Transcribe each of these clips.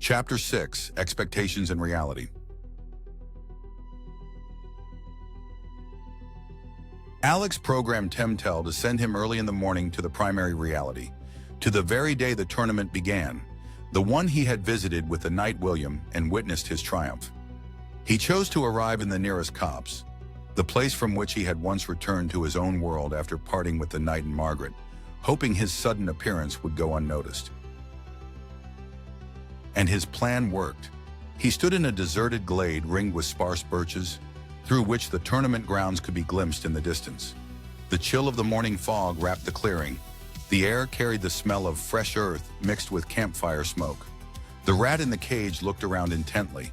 Chapter 6, Expectations and Reality. Alex programmed Temtel to send him early in the morning to the primary reality, to the very day the tournament began, the one he had visited with the knight William and witnessed his triumph. He chose to arrive in the nearest copse, the place from which he had once returned to his own world after parting with the knight and Margaret, hoping his sudden appearance would go unnoticed. And his plan worked. He stood in a deserted glade ringed with sparse birches, through which the tournament grounds could be glimpsed in the distance. The chill of the morning fog wrapped the clearing. The air carried the smell of fresh earth mixed with campfire smoke. The rat in the cage looked around intently,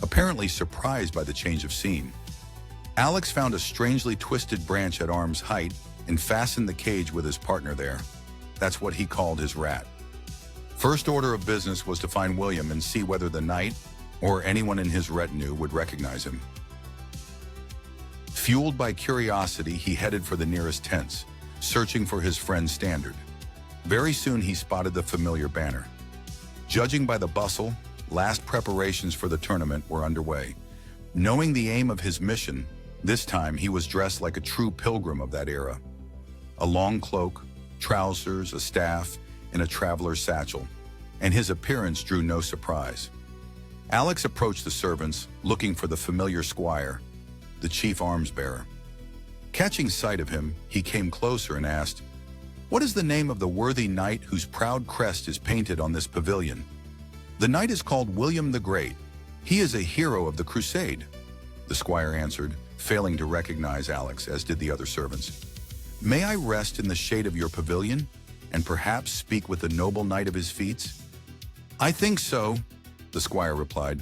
apparently surprised by the change of scene. Alex found a strangely twisted branch at arm's height and fastened the cage with his partner there. That's what he called his rat. First order of business was to find William and see whether the knight or anyone in his retinue would recognize him. Fueled by curiosity, he headed for the nearest tents, searching for his friend Standard. Very soon he spotted the familiar banner. Judging by the bustle, last preparations for the tournament were underway. Knowing the aim of his mission, this time he was dressed like a true pilgrim of that era. A long cloak, trousers, a staff, and a traveler's satchel, and his appearance drew no surprise. Alex approached the servants, looking for the familiar squire, the chief arms-bearer. Catching sight of him, he came closer and asked, "What is the name of the worthy knight whose proud crest is painted on this pavilion?" "The knight is called William the Great. He is a hero of the crusade," the squire answered, failing to recognize Alex, as did the other servants. "May I rest in the shade of your pavilion and perhaps speak with the noble knight of his feats?" "I think so," the squire replied.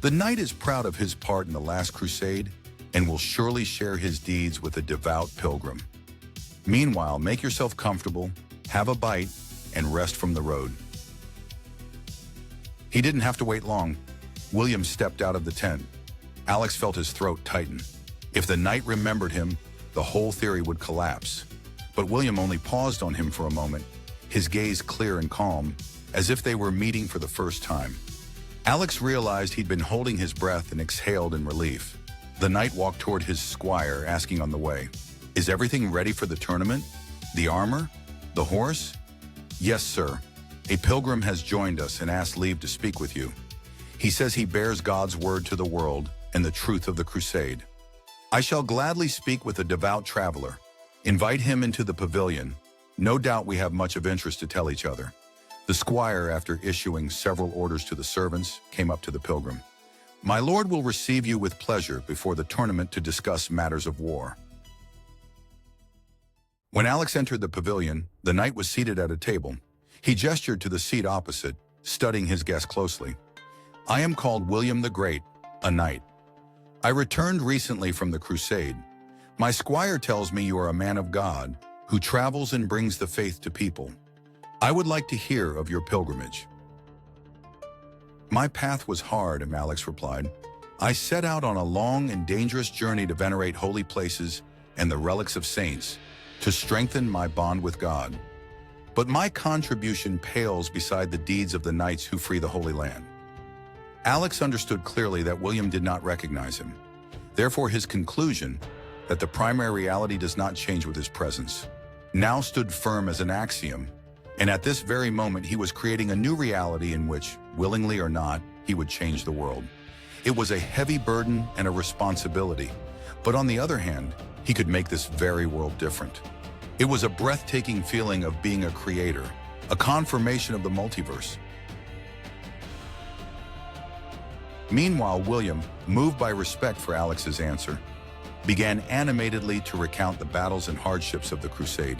"The knight is proud of his part in the last crusade and will surely share his deeds with a devout pilgrim. Meanwhile, make yourself comfortable, have a bite, and rest from the road." He didn't have to wait long. William stepped out of the tent. Alex felt his throat tighten. If the knight remembered him, the whole theory would collapse. But William only paused on him for a moment, his gaze clear and calm, as if they were meeting for the first time. Alex realized he'd been holding his breath and exhaled in relief. The knight walked toward his squire, asking on the way, "Is everything ready for the tournament? The armor? The horse?" "Yes, sir. A pilgrim has joined us and asked leave to speak with you. He says he bears God's word to the world and the truth of the crusade." "I shall gladly speak with a devout traveler. Invite him into the pavilion. No doubt we have much of interest to tell each other." The squire, after issuing several orders to the servants, came up to the pilgrim. "My lord will receive you with pleasure before the tournament to discuss matters of war." When Alex entered the pavilion, the knight was seated at a table. He gestured to the seat opposite, studying his guest closely. "I am called William the Great, a knight. I returned recently from the crusade. My squire tells me you are a man of God, who travels and brings the faith to people. I would like to hear of your pilgrimage." "My path was hard," Alex replied. "I set out on a long and dangerous journey to venerate holy places and the relics of saints, to strengthen my bond with God. But my contribution pales beside the deeds of the knights who free the Holy Land." Alex understood clearly that William did not recognize him. Therefore, his conclusion, that the primary reality does not change with his presence, now stood firm as an axiom. And at this very moment, he was creating a new reality in which, willingly or not, he would change the world. It was a heavy burden and a responsibility, but on the other hand, he could make this very world different. It was a breathtaking feeling of being a creator, a confirmation of the multiverse. Meanwhile, William, moved by respect for Alex's answer, began animatedly to recount the battles and hardships of the crusade.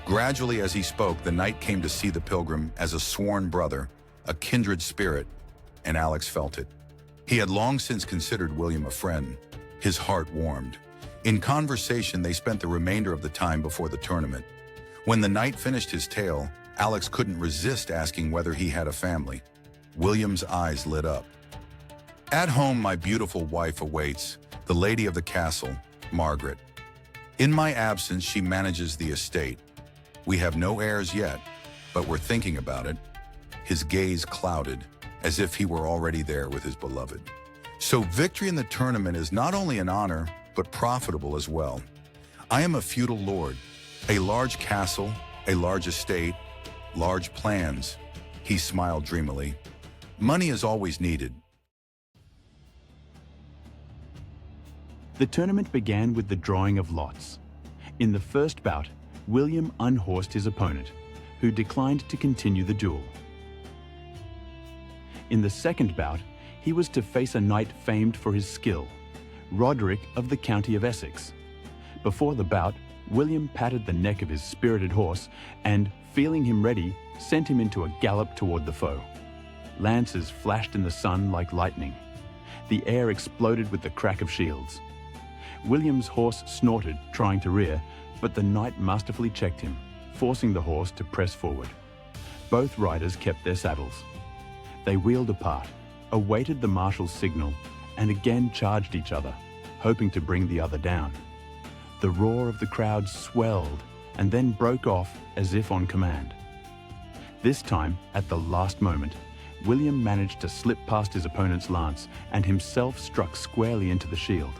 Gradually, as he spoke, the knight came to see the pilgrim as a sworn brother, a kindred spirit, and Alex felt it. He had long since considered William a friend. His heart warmed. In conversation, they spent the remainder of the time before the tournament. When the knight finished his tale, Alex couldn't resist asking whether he had a family. William's eyes lit up. "At home, my beautiful wife awaits, the lady of the castle, Margaret. In my absence, she manages the estate. We have no heirs yet, but we're thinking about it." His gaze clouded. as if he were already there with his beloved. So victory in the tournament is not only an honor, but profitable as well. I am a feudal lord, a large castle, a large estate, large plans. He smiled dreamily. Money is always needed. The tournament began with the drawing of lots. In the first bout, William unhorsed his opponent, who declined to continue the duel. In the second bout, he was to face a knight famed for his skill, Roderick of the County of Essex. Before the bout, William patted the neck of his spirited horse and, feeling him ready, sent him into a gallop toward the foe. Lances flashed in the sun like lightning. The air exploded with the crack of shields. William's horse snorted, trying to rear, but the knight masterfully checked him, forcing the horse to press forward. Both riders kept their saddles. They wheeled apart, awaited the marshal's signal, and again charged each other, hoping to bring the other down. The roar of the crowd swelled and then broke off as if on command. This time, at the last moment, William managed to slip past his opponent's lance and himself struck squarely into the shield.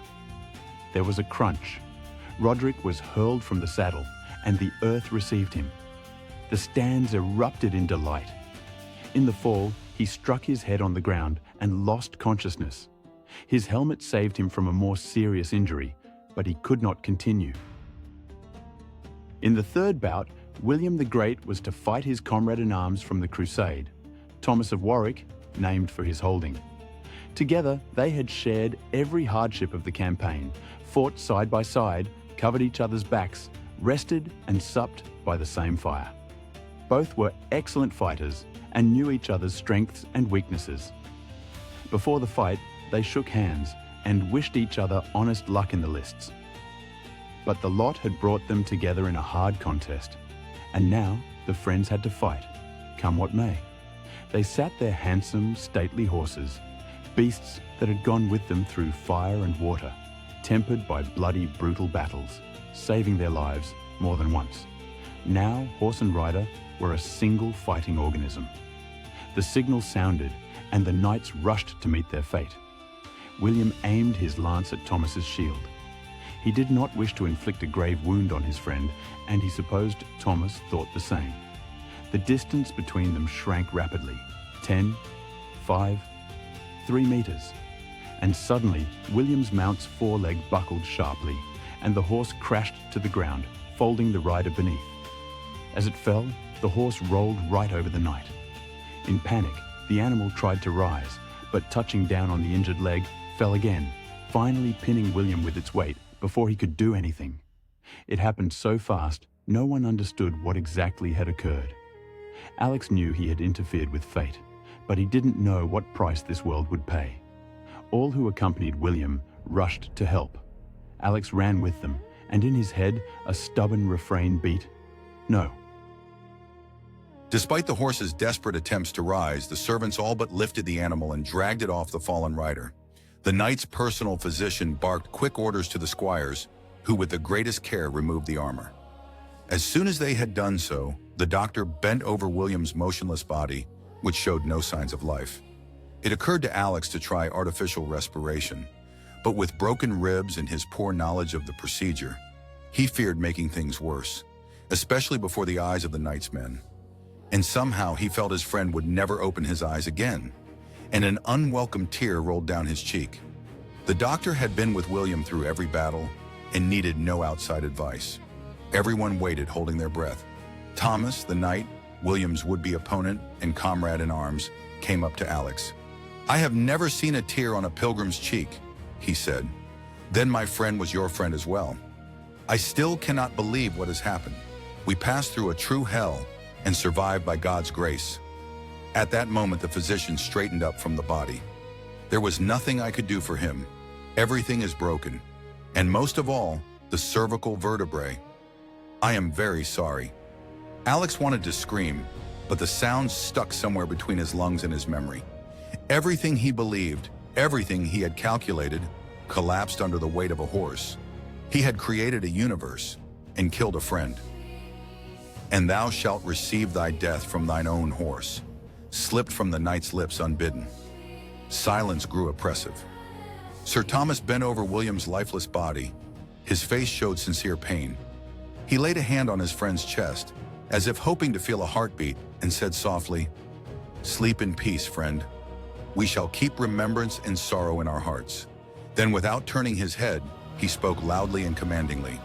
There was a crunch. Roderick was hurled from the saddle, and the earth received him. The stands erupted in delight. In the fall, he struck his head on the ground and lost consciousness. His helmet saved him from a more serious injury, but he could not continue. In the third bout, William the Great was to fight his comrade-in-arms from the Crusade, Thomas of Warwick, named for his holding. Together, they had shared every hardship of the campaign, fought side by side, covered each other's backs, rested and supped by the same fire. Both were excellent fighters and knew each other's strengths and weaknesses. Before the fight, they shook hands and wished each other honest luck in the lists. But the lot had brought them together in a hard contest, and now the friends had to fight, come what may. They sat their handsome, stately horses, beasts that had gone with them through fire and water, tempered by bloody, brutal battles, saving their lives more than once. Now, horse and rider were a single fighting organism. The signal sounded, and the knights rushed to meet their fate. William aimed his lance at Thomas's shield. He did not wish to inflict a grave wound on his friend, and he supposed Thomas thought the same. The distance between them shrank rapidly. 10, 5, 3 meters. And suddenly, William's mount's foreleg buckled sharply, and the horse crashed to the ground, folding the rider beneath. As it fell, the horse rolled right over the knight. In panic, the animal tried to rise, but touching down on the injured leg, fell again, finally pinning William with its weight before he could do anything. It happened so fast, no one understood what exactly had occurred. Alex knew he had interfered with fate, but he didn't know what price this world would pay. All who accompanied William rushed to help. Alex ran with them, and in his head, a stubborn refrain beat, "No." Despite the horse's desperate attempts to rise, the servants all but lifted the animal and dragged it off the fallen rider. The knight's personal physician barked quick orders to the squires, who with the greatest care removed the armor. As soon as they had done so, the doctor bent over William's motionless body, which showed no signs of life. It occurred to Alex to try artificial respiration, but with broken ribs and his poor knowledge of the procedure, he feared making things worse, especially before the eyes of the knight's men. And somehow he felt his friend would never open his eyes again, and an unwelcome tear rolled down his cheek. The doctor had been with William through every battle and needed no outside advice. Everyone waited, holding their breath. Thomas, the knight, William's would-be opponent and comrade in arms, came up to Alex. "I have never seen a tear on a pilgrim's cheek," he said. "Then my friend was your friend as well. I still cannot believe what has happened. We passed through a true hell and survived by God's grace." At that moment, the physician straightened up from the body. "There was nothing I could do for him. Everything is broken, and most of all, the cervical vertebrae. I am very sorry." Alex wanted to scream, but the sound stuck somewhere between his lungs and his memory. Everything he believed, everything he had calculated, collapsed under the weight of a horse. He had created a universe and killed a friend. "And thou shalt receive thy death from thine own horse. slipped from the knight's lips unbidden. Silence grew oppressive. Sir Thomas bent over William's lifeless body. His face showed sincere pain. He laid a hand on his friend's chest, as if hoping to feel a heartbeat, and said softly, "Sleep in peace, friend. We shall keep remembrance and sorrow in our hearts." Then, without turning his head, he spoke loudly and commandingly.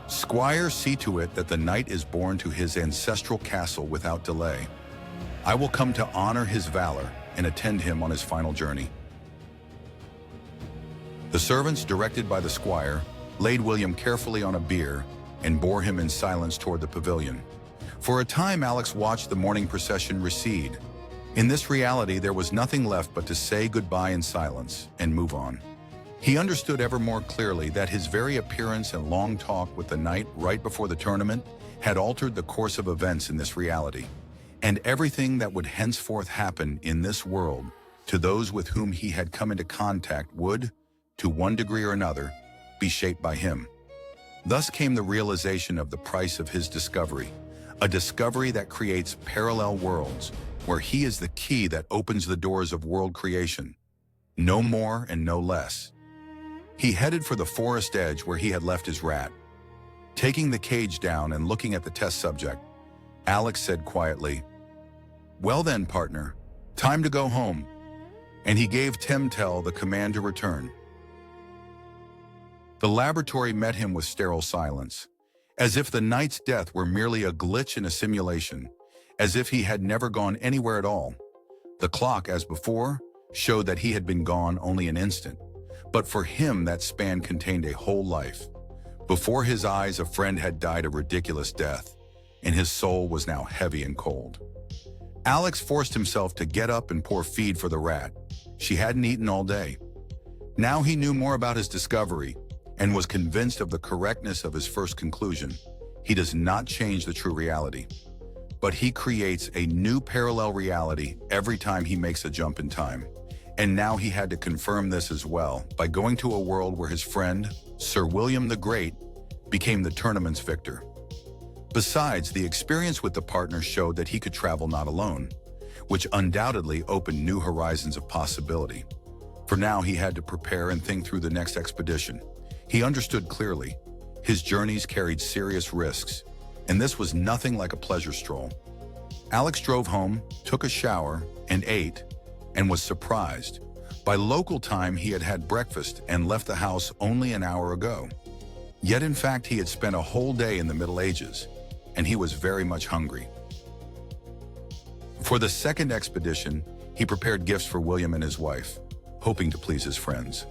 "Squire, see to it that the knight is borne to his ancestral castle without delay. I will come to honor his valor and attend him on his final journey." The servants, directed by the squire, laid William carefully on a bier and bore him in silence toward the pavilion. For a time, Alex watched the mourning procession recede. In this reality, there was nothing left but to say goodbye in silence and move on. He understood ever more clearly that his very appearance and long talk with the knight right before the tournament had altered the course of events in this reality, and everything that would henceforth happen in this world to those with whom he had come into contact would, to one degree or another, be shaped by him. Thus came the realization of the price of his discovery, a discovery that creates parallel worlds, where he is the key that opens the doors of world creation. No more and no less. He headed for the forest edge where he had left his rat. Taking the cage down and looking at the test subject, Alex said quietly, "Well then, partner, time to go home." And he gave Temtel the command to return. The laboratory met him with sterile silence, as if the knight's death were merely a glitch in a simulation, as if he had never gone anywhere at all. The clock, as before, showed that he had been gone only an instant, but for him that span contained a whole life. Before his eyes, a friend had died a ridiculous death, and his soul was now heavy and cold. Alex forced himself to get up and pour feed for the rat. She hadn't eaten all day. Now he knew more about his discovery and was convinced of the correctness of his first conclusion. He does not change the true reality, but he creates a new parallel reality every time he makes a jump in time. And now he had to confirm this as well by going to a world where his friend, Sir William the Great, became the tournament's victor. Besides, the experience with the partner showed that he could travel not alone, which undoubtedly opened new horizons of possibility. For now, he had to prepare and think through the next expedition. He understood clearly. His journeys carried serious risks, and this was nothing like a pleasure stroll. Alex drove home, took a shower, and ate, and was surprised. By local time, he had had breakfast and left the house only an hour ago. Yet, in fact, he had spent a whole day in the Middle Ages, and he was very much hungry. For the second expedition, he prepared gifts for William and his wife, hoping to please his friends.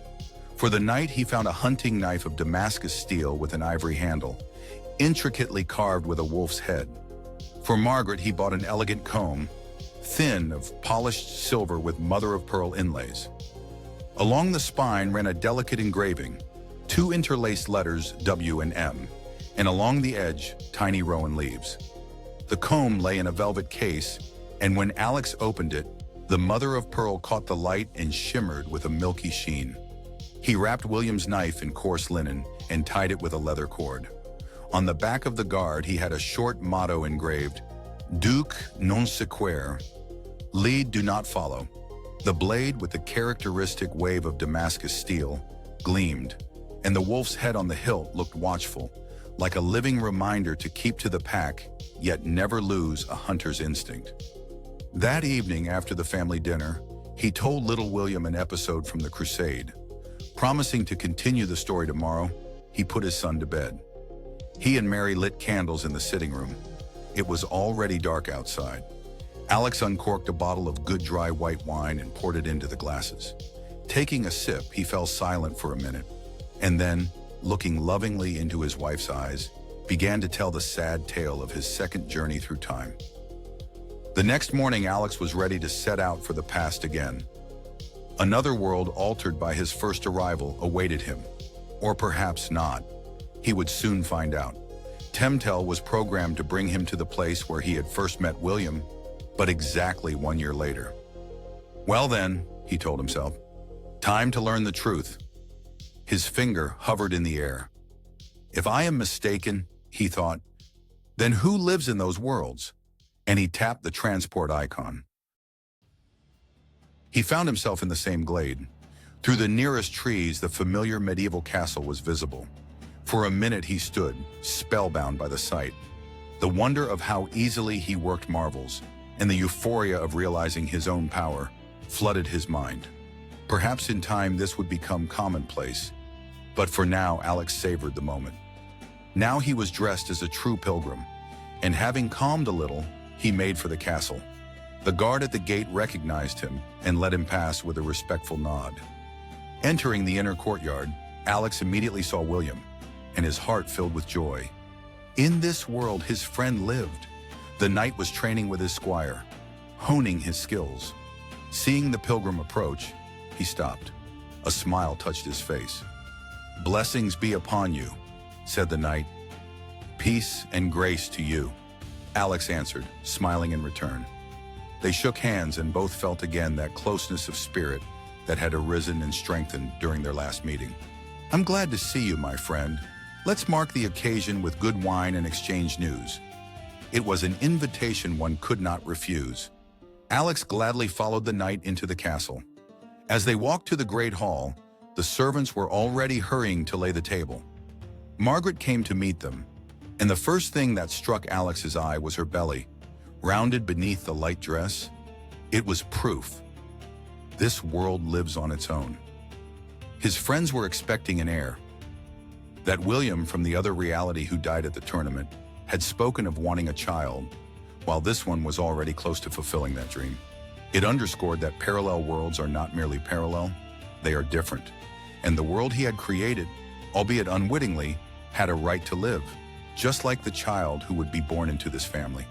For the night, he found a hunting knife of Damascus steel with an ivory handle, intricately carved with a wolf's head. For Margaret, he bought an elegant comb, thin of polished silver with mother-of-pearl inlays. Along the spine ran a delicate engraving, two interlaced letters W and M, and along the edge, tiny rowan leaves. The comb lay in a velvet case, and when Alex opened it, the mother-of-pearl caught the light and shimmered with a milky sheen. He wrapped William's knife in coarse linen and tied it with a leather cord. On the back of the guard, he had a short motto engraved, Duc non sequer, lead, do not follow. The blade, with the characteristic wave of Damascus steel, gleamed, and the wolf's head on the hilt looked watchful, like a living reminder to keep to the pack, yet never lose a hunter's instinct. That evening, after the family dinner, he told little William an episode from the crusade. Promising to continue the story tomorrow, he put his son to bed. He and Mary lit candles in the sitting room. It was already dark outside. Alex uncorked a bottle of good dry white wine and poured it into the glasses. Taking a sip, he fell silent for a minute, and then, looking lovingly into his wife's eyes, began to tell the sad tale of his second journey through time. The next morning, Alex was ready to set out for the past again. Another world altered by his first arrival awaited him. Or perhaps not. He would soon find out. Temtel was programmed to bring him to the place where he had first met William, but exactly 1 year later. Well then, he told himself, time to learn the truth. His finger hovered in the air. If I am mistaken, he thought, then who lives in those worlds? And he tapped the transport icon. He found himself in the same glade. Through the nearest trees, the familiar medieval castle was visible. For a minute he stood, spellbound by the sight. The wonder of how easily he worked marvels, and the euphoria of realizing his own power, flooded his mind. Perhaps in time this would become commonplace, but for now Alex savored the moment. Now he was dressed as a true pilgrim, and having calmed a little, he made for the castle. The guard at the gate recognized him and let him pass with a respectful nod. Entering the inner courtyard, Alex immediately saw William, and his heart filled with joy. In this world, his friend lived. The knight was training with his squire, honing his skills. Seeing the pilgrim approach, he stopped. A smile touched his face. "Blessings be upon you," said the knight. "Peace and grace to you," Alex answered, smiling in return. They shook hands and both felt again that closeness of spirit that had arisen and strengthened during their last meeting. "I'm glad to see you, my friend. Let's mark the occasion with good wine and exchange news." It was an invitation one could not refuse. Alex gladly followed the knight into the castle. As they walked to the great hall, the servants were already hurrying to lay the table. Margaret came to meet them, and the first thing that struck Alex's eye was her belly, rounded beneath the light dress. It was proof. This world lives on its own. His friends were expecting an heir. That William from the other reality who died at the tournament had spoken of wanting a child, while this one was already close to fulfilling that dream. It underscored that parallel worlds are not merely parallel, they are different. And the world he had created, albeit unwittingly, had a right to live, just like the child who would be born into this family.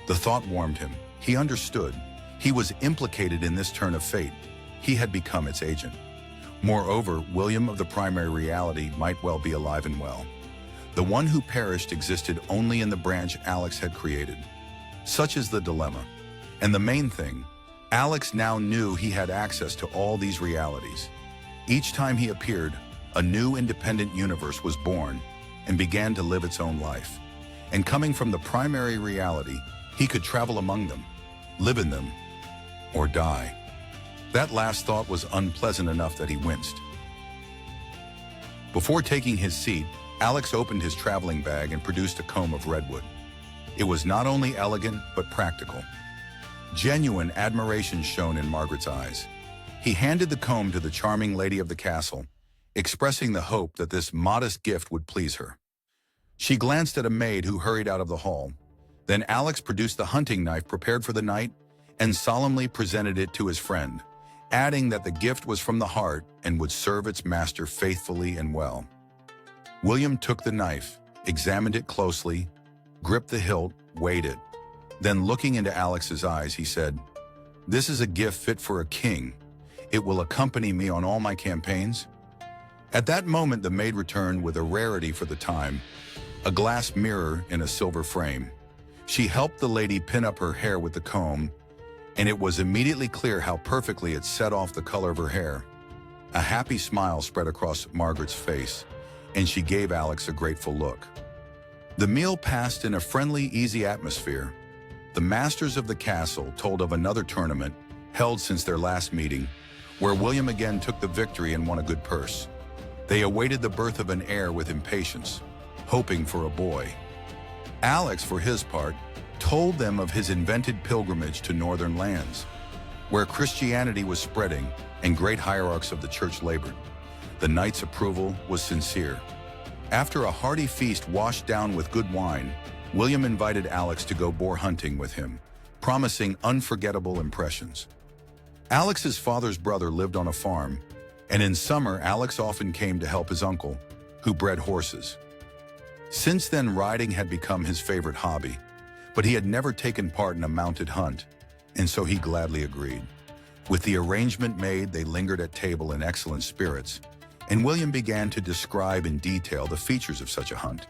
The thought warmed him. He understood. He was implicated in this turn of fate. He had become its agent. Moreover, William of the primary reality might well be alive and well. The one who perished existed only in the branch Alex had created. Such is the dilemma. And the main thing, Alex now knew he had access to all these realities. Each time he appeared, a new independent universe was born and began to live its own life. And coming from the primary reality, he could travel among them, live in them, or die. That last thought was unpleasant enough that he winced. Before taking his seat, Alex opened his traveling bag and produced a comb of redwood. It was not only elegant, but practical. Genuine admiration shone in Margaret's eyes. He handed the comb to the charming lady of the castle, expressing the hope that this modest gift would please her. She glanced at a maid who hurried out of the hall. Then Alex produced the hunting knife prepared for the night and solemnly presented it to his friend, adding that the gift was from the heart and would serve its master faithfully and well. William took the knife, examined it closely, gripped the hilt, weighed it. Then looking into Alex's eyes, he said, "This is a gift fit for a king. It will accompany me on all my campaigns." At that moment, the maid returned with a rarity for the time, a glass mirror in a silver frame. She helped the lady pin up her hair with the comb, and it was immediately clear how perfectly it set off the color of her hair. A happy smile spread across Margaret's face, and she gave Alex a grateful look. The meal passed in a friendly, easy atmosphere. The masters of the castle told of another tournament held since their last meeting, where William again took the victory and won a good purse. They awaited the birth of an heir with impatience, hoping for a boy. Alex, for his part, told them of his invented pilgrimage to northern lands, where Christianity was spreading and great hierarchs of the church labored. The knight's approval was sincere. After a hearty feast washed down with good wine, William invited Alex to go boar hunting with him, promising unforgettable impressions. Alex's father's brother lived on a farm, and in summer Alex often came to help his uncle, who bred horses. Since then, riding had become his favorite hobby, but he had never taken part in a mounted hunt, and so he gladly agreed. With the arrangement made, they lingered at table in excellent spirits, and William began to describe in detail the features of such a hunt.